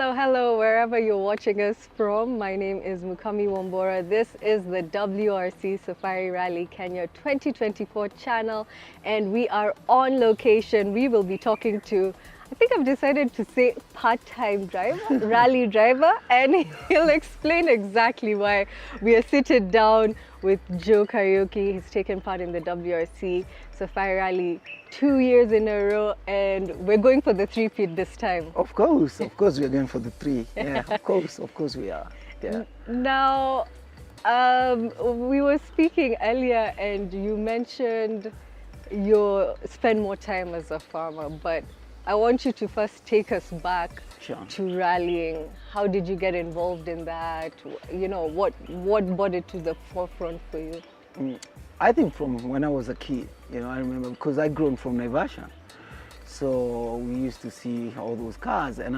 Hello, hello, wherever you're watching us from. My name is Mukami Wambora. This is the WRC Safari Rally Kenya 2024 channel, and we are on location. We will be talking to, I think I've decided to say part-time driver, rally driver, and he'll explain exactly why. We are seated down with Joe Kariuki. He's taken part in the WRC Safari Rally 2 years in a row, and we're going for the three-peat this time. Of course we're going for the three. Yeah, of course we are. Yeah. Now, we were speaking earlier, and you mentioned you spend more time as a farmer, but I want you to first take us back to rallying. How did you get involved in that? You know, what brought it to the forefront for you? I think from when I was a kid, you know, I remember because I grown from Naivasha. So we used to see all those cars, and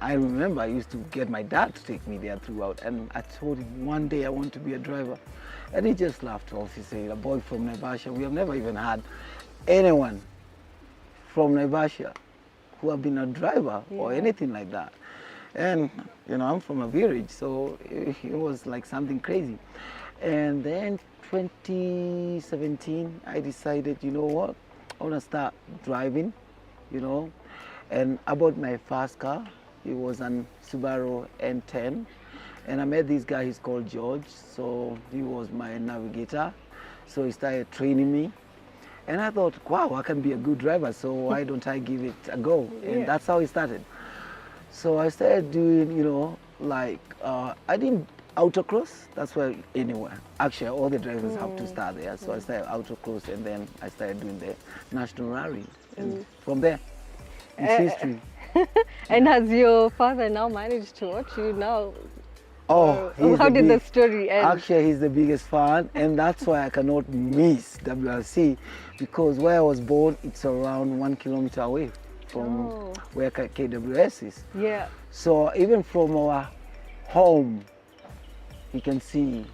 I remember I used to get my dad to take me there throughout, and I told him one day I want to be a driver. And he just laughed off. He said, a boy from Naivasha, we have never even had anyone from Naivasha who have been a driver or anything like that. And, you know, I'm from a village, so it was like something crazy. And then 2017, I decided, you know what, I want to start driving, you know. And I bought my first car. It was an Subaru N10. And I met this guy, he's called George. So he was my navigator. So he started training me. And I thought, wow, I can be a good driver, so why don't I give it a go? And that's how it started. So I started doing, you know, like, I didn't autocross, that's where anywhere. Actually, all the drivers have to start there. So I started autocross, and then I started doing the national rally. And from there, it's history. And has your father now managed to watch you now? Oh, how did the story end? Actually, he's the biggest fan, and that's why I cannot miss WRC, because where I was born, it's around 1 kilometer away from where KWS is. Yeah. So even from our home, you can see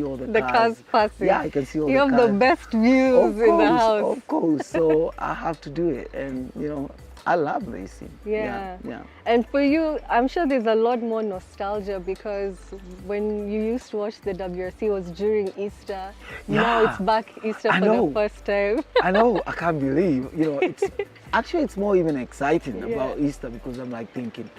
all the cars passing. Yeah, you can see all the cars. You have the best views in the house. Of course, so I have to do it, and you know, I love racing. Yeah. And for you, I'm sure there's a lot more nostalgia, because when you used to watch the WRC, it was during Easter. Now it's back Easter for the first time. I know, I can't believe, you know, it's more even exciting about Easter, because I'm like thinking,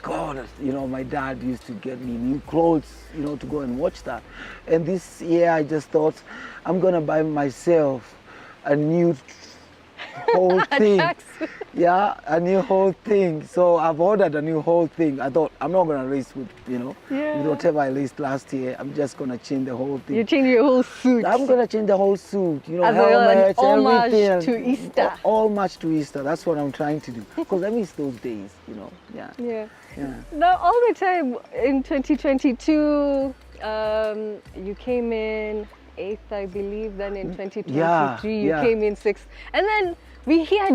God, you know, my dad used to get me new clothes, you know, to go and watch that. And this year I just thought, I'm gonna buy myself a new whole thing. Yeah, a new whole thing. So I've ordered a new whole thing. I thought, I'm not gonna race with, you know, with whatever I raced last year. I'm just gonna change the whole thing. You change your whole suit. I'm gonna change the whole suit, you know, as helmets, homage everything. To Easter. Homage to Easter. That's what I'm trying to do. Because I miss those days, you know. Yeah. Now, all the time in 2022, you came in 8th, I believe. Then in 2023, you came in 6th. And then we hear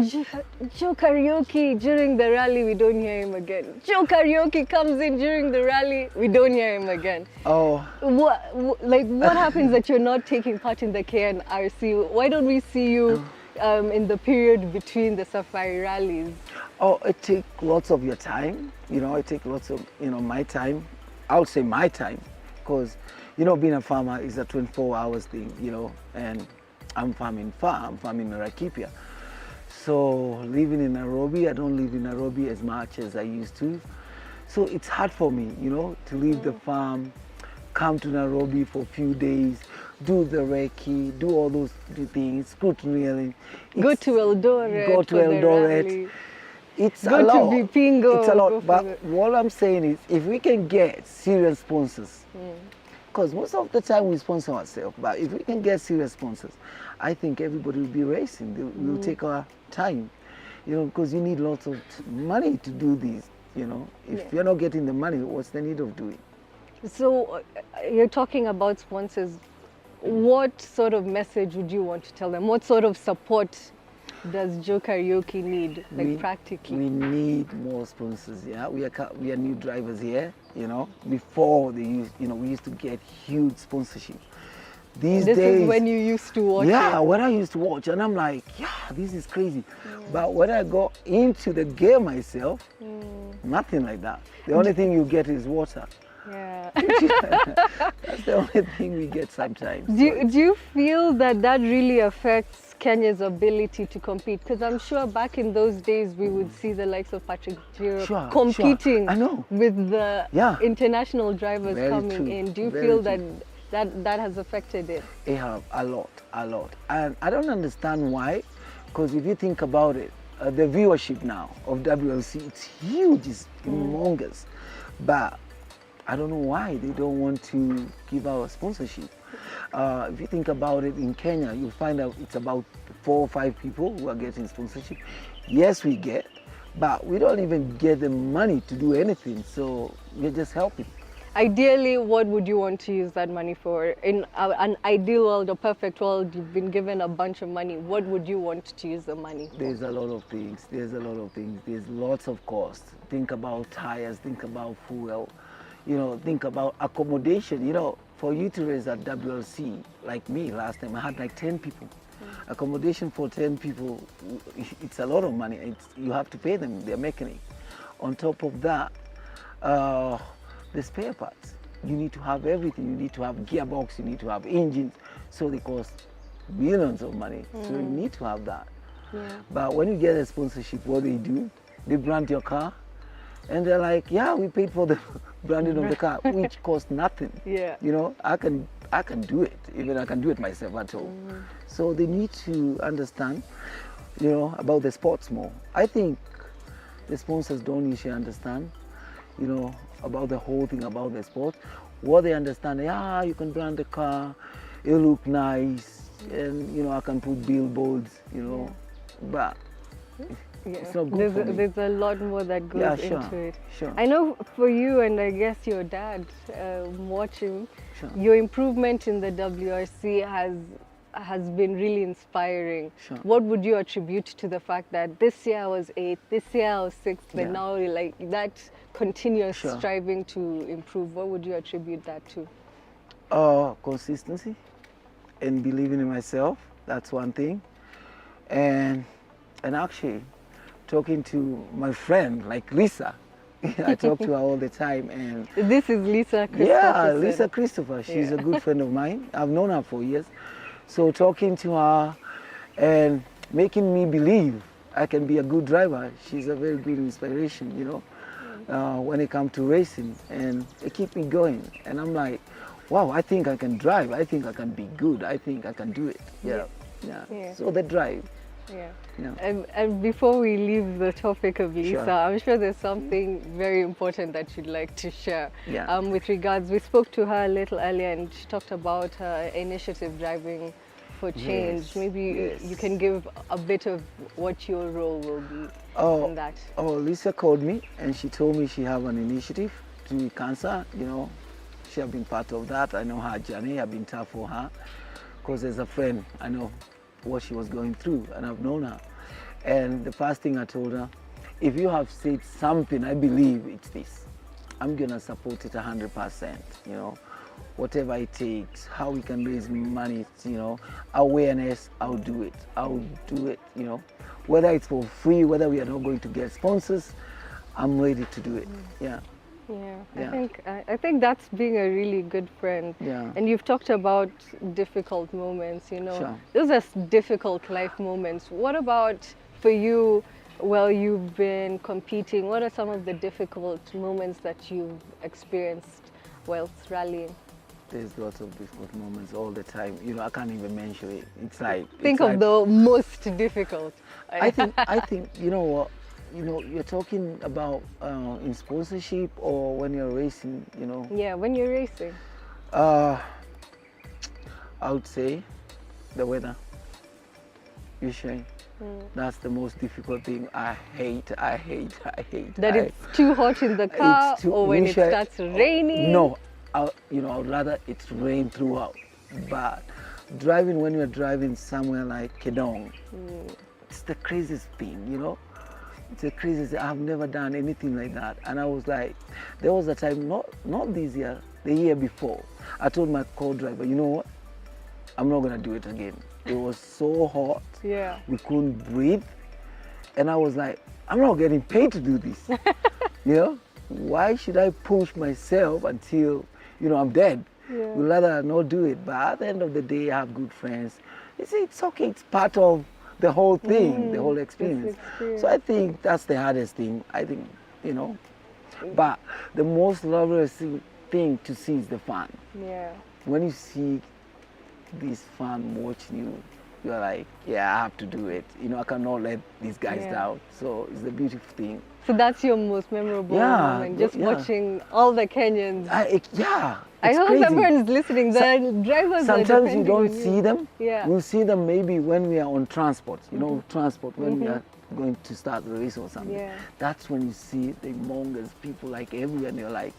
Joe Kariuki during the rally, we don't hear him again. Joe Kariuki comes in during the rally, we don't hear him again. Oh. What happens that you're not taking part in the KNRC? Why don't we see you in the period between the safari rallies? Oh, it takes lots of your time. You know, it takes lots of, you know, my time. I would say my time, because, you know, being a farmer is a 24 hours thing, you know, and I'm farming Laikipia. So living in Nairobi, I don't live in Nairobi as much as I used to. So it's hard for me, you know, to leave the farm, come to Nairobi for a few days, do the recce, do all those things, scrutineering. Go to Eldoret. Go to Eldoret. It's a lot. Go to Bipingo. It's a lot. But what I'm saying is, if we can get serious sponsors, because most of the time we sponsor ourselves, but if we can get serious sponsors, I think everybody will be racing. We'll take our time, you know, because you need lots of money to do these, you know. If you're not getting the money, what's the need of doing? So you're talking about sponsors. What sort of message would you want to tell them? What sort of support does Joe Kariuki need, like practically? We need more sponsors, yeah. We are new drivers here, you know. Before we used to get huge sponsorship. These This days, is when you used to watch yeah, it. when I used to watch, and I'm like, yeah, this is crazy. But when I go into the game myself, nothing like that. The only thing you get is water. Yeah. That's the only thing we get sometimes. Do you feel that that really affects Kenya's ability to compete? Because I'm sure back in those days we would see the likes of Patrick Giro Sure, competing sure. I know. with the Yeah. international drivers Very coming true, in. Do you very feel true. that has affected it? They have a lot. And I don't understand why, because if you think about it, the viewership now of WLC, it's huge, it's humongous. But I don't know why they don't want to give out a sponsorship. If you think about it, in Kenya, you'll find out it's about 4 or 5 people who are getting sponsorship. Yes, we get, but we don't even get the money to do anything, so we're just helping. Ideally, what would you want to use that money for? In an ideal world or perfect world, you've been given a bunch of money. What would you want to use the money for? There's a lot of things. There's lots of costs. Think about tires, think about fuel, think about accommodation. For you to race at WLC, like me last time, I had like 10 people. Accommodation for 10 people, it's a lot of money. You have to pay them, their mechanic. On top of that, the spare parts. You need to have everything. You need to have gearbox, you need to have engines. So they cost millions of money. So you need to have that. Yeah. But when you get a sponsorship, what they do, they brand your car. And they're like, yeah, we paid for the branding of the car, which costs nothing. Yeah. I can do it. Even I can do it myself at home. So they need to understand, about the sports more. I think the sponsors don't usually understand, about the whole thing about the sport. What they understand, you can brand the car, it'll look nice, and I can put billboards, but it's not good for me. There's a lot more that goes sure, into it. Sure. I know for you, and I guess your dad, watching, Sure. your improvement in the WRC has been really inspiring. Sure. What would you attribute to the fact that this year I was 8th, this year I was 6th, but Yeah. now like that continuous Sure. striving to improve? What would you attribute that to? Consistency and believing in myself. That's one thing. And actually talking to my friend like Lisa. I talk to her all the time, and This is Lisa Christopher. yeah, Lisa Christopher. She's a good friend of mine. I've known her for years. So talking to her and making me believe I can be a good driver. She's a very good inspiration, when it comes to racing, and it keeps me going. And I'm like, wow, I think I can drive. I think I can be good. I think I can do it. Yeah. So the drive. Yeah. Yeah. And before we leave the topic of Lisa, Sure. I'm sure there's something very important that you'd like to share. Yeah. With regards, we spoke to her a little earlier and she talked about her initiative Driving for Change. Yes, Maybe yes. you can give a bit of what your role will be in that. Lisa called me and she told me she have an initiative to treat cancer. She have been part of that. I know her journey. I've been tough for her because as a friend, I know what she was going through, and I've known her. And the first thing I told her, if you have said something, I believe it's this. I'm gonna support it 100%. Whatever it takes, how we can raise money, awareness. I'll do it. I'll do it. Whether it's for free, whether we are not going to get sponsors, I'm ready to do it. Yeah. Yeah, I think that's being a really good friend. Yeah. And you've talked about difficult moments, Sure. Those are difficult life moments. What about for you while you've been competing? What are some of the difficult moments that you've experienced whilst rallying? There's lots of difficult moments all the time. I can't even mention it. It's like Think of the most difficult. I think you know what. You're talking about in sponsorship or when you're racing, Yeah, when you're racing. I would say the weather. Usually, that's the most difficult thing. I hate. That it's too hot in the car or when it starts raining? No, I would rather it's rain throughout. But driving, when you're driving somewhere like Kedong, it's the craziest thing, It's the craziest. I've never done anything like that. And I was like, there was a time, not this year, the year before, I told my co-driver, you know what? I'm not gonna do it again. It was so hot. Yeah. We couldn't breathe. And I was like, I'm not getting paid to do this. You know? Why should I push myself until, you know, I'm dead? Yeah. We'd rather not do it. But at the end of the day, I have good friends. It's okay. It's part of the whole thing, the whole experience. So I think that's the hardest thing. I think, you know. But the most lovely thing to see is the fun. Yeah. When you see this fan watching you, you're like, yeah, I have to do it. You know, I cannot let these guys down. So it's a beautiful thing. So that's your most memorable moment, just watching all the Kenyans. I hope crazy. everyone is listening. The drivers sometimes are you don't see them. Yeah. We'll see them maybe when we are on transport, you know, transport, when we are going to start the race or something. Yeah. That's when you see the humongous people like everywhere and you're like,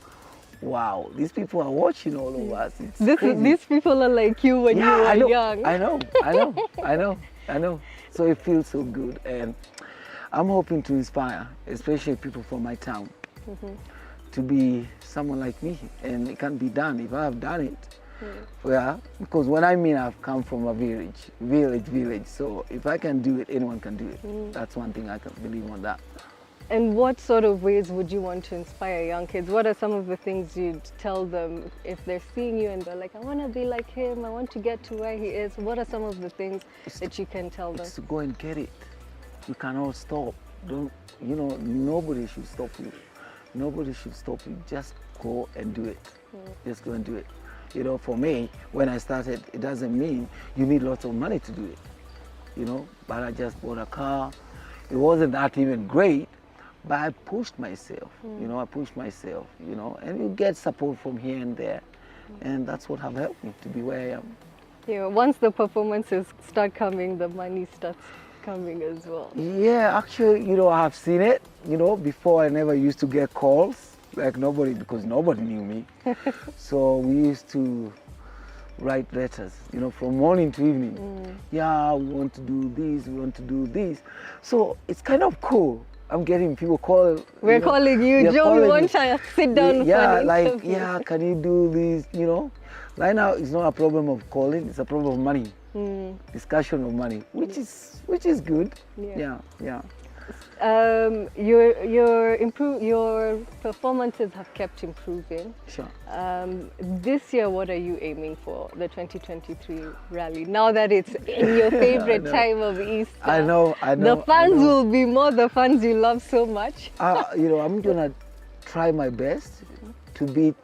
wow, these people are watching all of us. These people are like you when you were young. I know. So it feels so good. And I'm hoping to inspire, especially people from my town, to be someone like me. And it can be done if I have done it. Yeah, because when I mean I've come from a village. So if I can do it, anyone can do it. That's one thing I can believe on that. And what sort of ways would you want to inspire young kids? What are some of the things you'd tell them if they're seeing you and they're like, I want to be like him, I want to get to where he is? What are some of the things that you can tell them? It's to go and get it. You cannot stop. Don't, you know, nobody should stop you. Nobody should stop you. Just go and do it. Just go and do it. You know, for me, when I started, it doesn't mean you need lots of money to do it. You know, but I just bought a car. It wasn't that even great. But I pushed myself, you know, you know, and you get support from here and there. And that's what have helped me to be where I am. Yeah, once the performances start coming, the money starts coming as well. Yeah, actually, you know, I have seen it. You know, before I never used to get calls, like nobody, because nobody knew me. So we used to write letters, you know, from morning to evening. Yeah, we want to do this, we want to do this. So it's kind of cool. I'm getting people call. We're calling you, Joe, we want to sit down for an interview. Yeah, can you do this, you know? Right now, it's not a problem of calling, it's a problem of money. Discussion of money, which is good. Yeah. Your performances have kept improving. Sure. This year, what are you aiming for, the 2023 rally? Now that it's in your favorite time of Easter. I know. The fans will be more the fans you love so much. You know, I'm gonna try my best to beat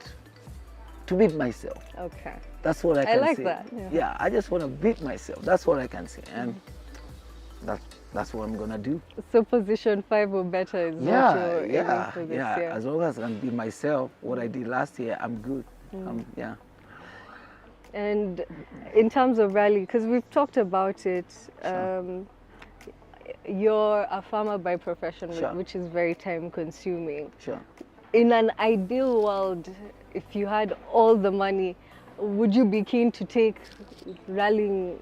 myself. Okay. That's what I can say. I like that. Yeah, I just want to beat myself. That's what I can say, and that's what I'm gonna do. So position 5 or better is what you're aiming for this year. As long as I can be myself, what I did last year, I'm good. Yeah. And in terms of rally, because we've talked about it, you're a farmer by profession, which is very time consuming. Sure. In an ideal world, if you had all the money, would you be keen to take rallying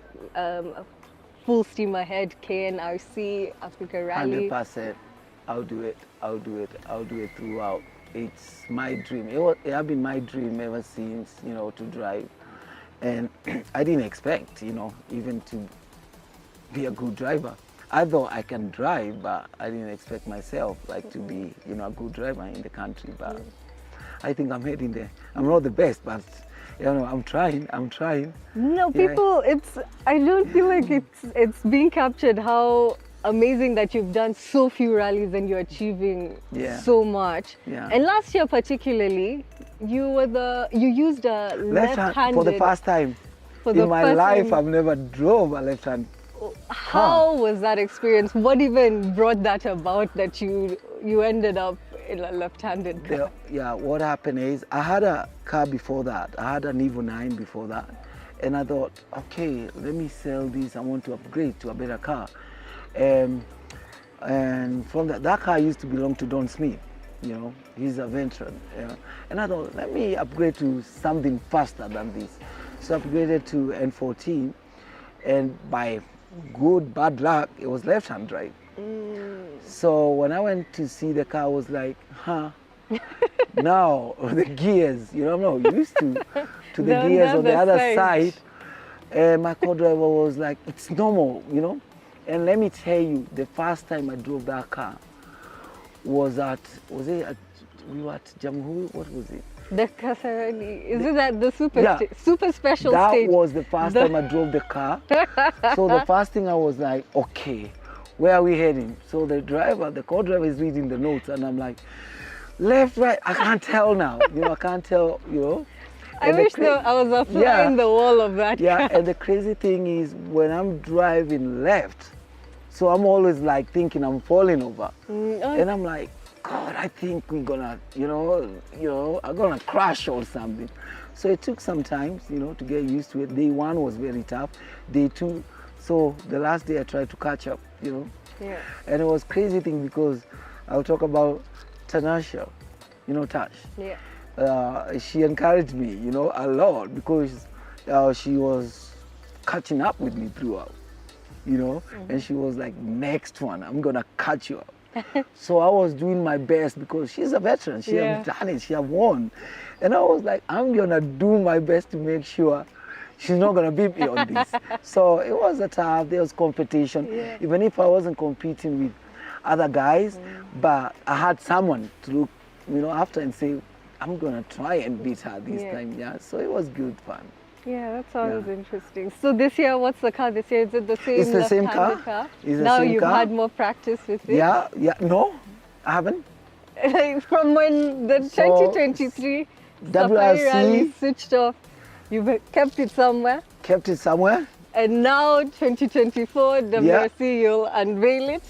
full steam ahead, KNRC, Africa Rally? 100%. I'll do it throughout. It's my dream. It has been my dream ever since, you know, to drive. And I didn't expect, you know, even to be a good driver. I thought I can drive, but I didn't expect myself like to be, you know, a good driver in the country. But I think I'm heading there. I'm not the best, but you know, I'm trying. No, people, I don't feel like it's being captured how amazing that you've done so few rallies and you're achieving so much. Yeah. And last year particularly, you used a left-handed for the first time in my life. I've never drove a left-hand. How was that experience? What even brought that about that you ended up in a left-handed car? What happened is I had a car before that. I had an Evo 9 before that. And I thought, okay, let me sell this. I want to upgrade to a better car. And from that car used to belong to Don Smith. You know, he's a veteran. And I thought, let me upgrade to something faster than this. So I upgraded to N14. And by bad luck, it was left-hand drive. So when I went to see the car, I was like, now the gears, you know, I'm not used to the gears on the other side. And my co-driver was like, it's normal, you know. And let me tell you, the first time I drove that car was we were at Jamhuri, what was it? The Kasarani. Is it at the Yeah. super special That stage? was the first time I drove the car. So the first thing I was like, okay, where are we heading? So the co-driver is reading the notes and I'm like, left, right, I can't tell now. You know, I can't tell, you know. I And the wish I was a fly in the wall of that Yeah, car. and the crazy thing is when I'm driving left, so I'm always like thinking I'm falling over. And I'm like, God, I think we're gonna, I'm gonna crash or something. So it took some time, you know, to get used to it. Day one was very tough. Day two, so the last day I tried to catch up, you know. Yeah. And it was crazy thing because I'll talk about Tanasha, you know, Tash. Yeah. She encouraged me, you know, a lot because she was catching up with me throughout, you know, and she was like, next one, I'm gonna catch you up. So I was doing my best because she's a veteran, she has done it, she have won. And I was like, I'm gonna do my best to make sure she's not gonna beat me on this. So it was a tough, there was competition, even if I wasn't competing with other guys, but I had someone to look, you know, after and say, I'm gonna try and beat her this time. Yeah, so it was good fun. Yeah, that sounds interesting. So this year, what's the car this year? Is it the same It's the same left-handed car. It's the now same you've car. had more practice with it? Yeah, no, I haven't. From when the So, 2023 Safari Rally switched off, you've kept it somewhere. Kept it somewhere. And now 2024 WRC, you'll unveil it.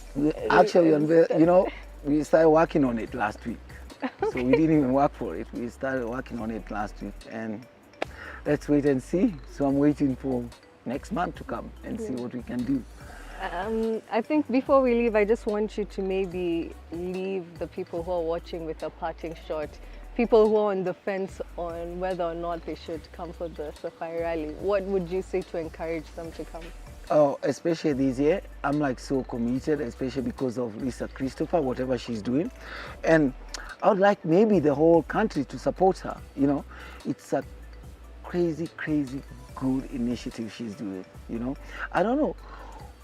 Actually, you know, we started working on it last week. So we didn't even work for it. We started working on it last week, and let's wait and see. So I'm waiting for next month to come and see what we can do. I think before we leave, I just want you to maybe leave the people who are watching with a parting shot. People who are on the fence on whether or not they should come for the Safari Rally. What would you say to encourage them to come? Oh, especially this year, I'm like so committed, especially because of Lisa Christopher, whatever she's doing. And I would like maybe the whole country to support her, you know. It's a crazy, crazy good initiative she's doing, you know. I don't know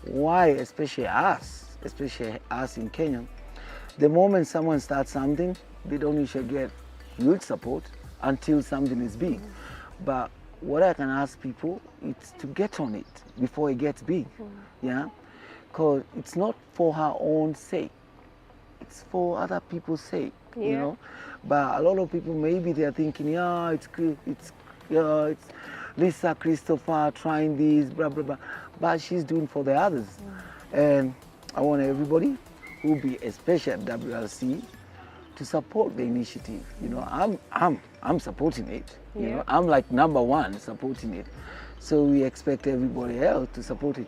why, especially us in Kenya, the moment someone starts something, they don't usually get huge support until something is big. But what I can ask people is to get on it before it gets big, yeah? Because it's not for her own sake, it's for other people's sake, you know? But a lot of people, maybe they're thinking, yeah, it's Lisa Christopher trying this, blah, blah, blah. But she's doing for the others. And I want everybody who be, especially at WLC, to support the initiative. You know, I'm supporting it. You know, I'm like #1 supporting it. So we expect everybody else to support it.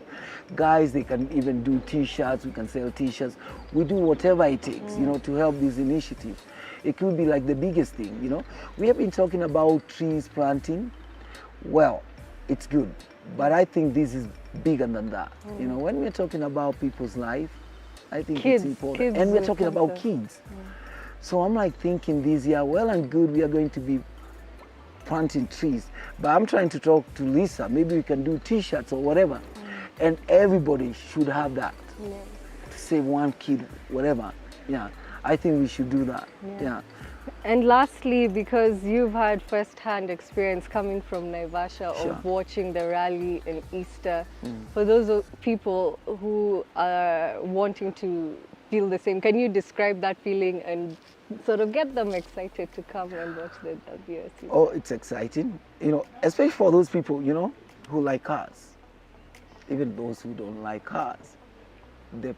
Guys, they can even do T-shirts. We can sell T-shirts. We do whatever it takes, you know, to help this initiative. It could be like the biggest thing, you know. We have been talking about trees planting. Well, it's good, but I think this is bigger than that. You know, when we're talking about people's life, I think it's important. And we're talking about kids. So I'm like thinking this year, well and good, we are going to be planting trees. But I'm trying to talk to Lisa, maybe we can do T-shirts or whatever. And everybody should have that. To save one kid, whatever. Yeah, I think we should do that. Yeah. And lastly, because you've had first-hand experience coming from Naivasha of watching the rally in Easter, for those people who are wanting to feel the same, can you describe that feeling and sort of get them excited to come and watch the WRC? Oh, it's exciting, you know, especially for those people, you know, who like cars, even those who don't like cars. The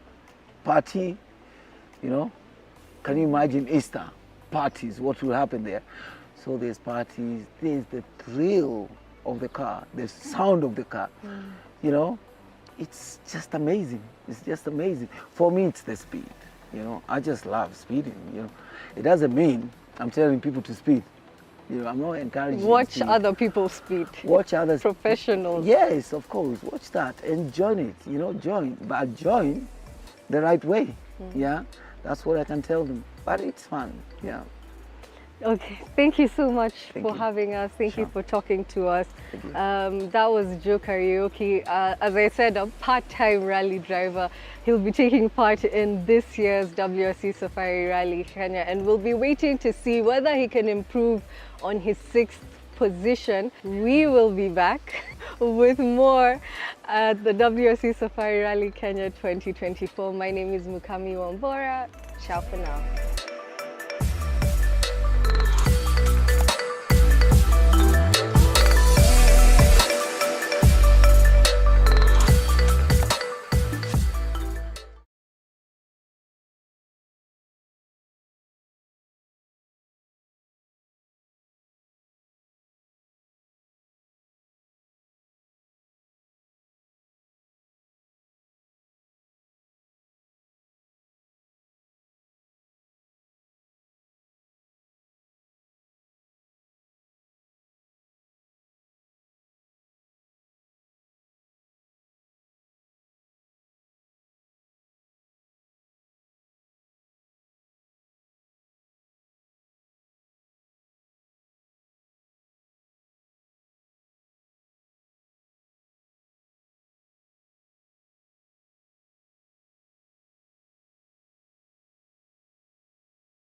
party, you know, can you imagine Easter parties, what will happen there? So there's parties, there's the thrill of the car, the sound of the car, you know, it's just amazing. It's just amazing. For me, it's the speed, you know, I just love speeding, you know. It doesn't mean I'm telling people to speed. You know, I'm not encouraging Watch other people speed. Watch others. Professionals. Yes, of course. Watch that and join it, you know, join. But join the right way, yeah. That's what I can tell them. But it's fun, yeah. Okay, thank you so much Thank for you. having us. Thank you Sure. for talking to us. Thank you. That was Joe Kariuki. As I said, a part-time rally driver. He'll be taking part in this year's WRC Safari Rally Kenya, and we'll be waiting to see whether he can improve on his 6th position. We will be back with more at the WRC Safari Rally Kenya 2024. My name is Mukami Wambora. Ciao for now.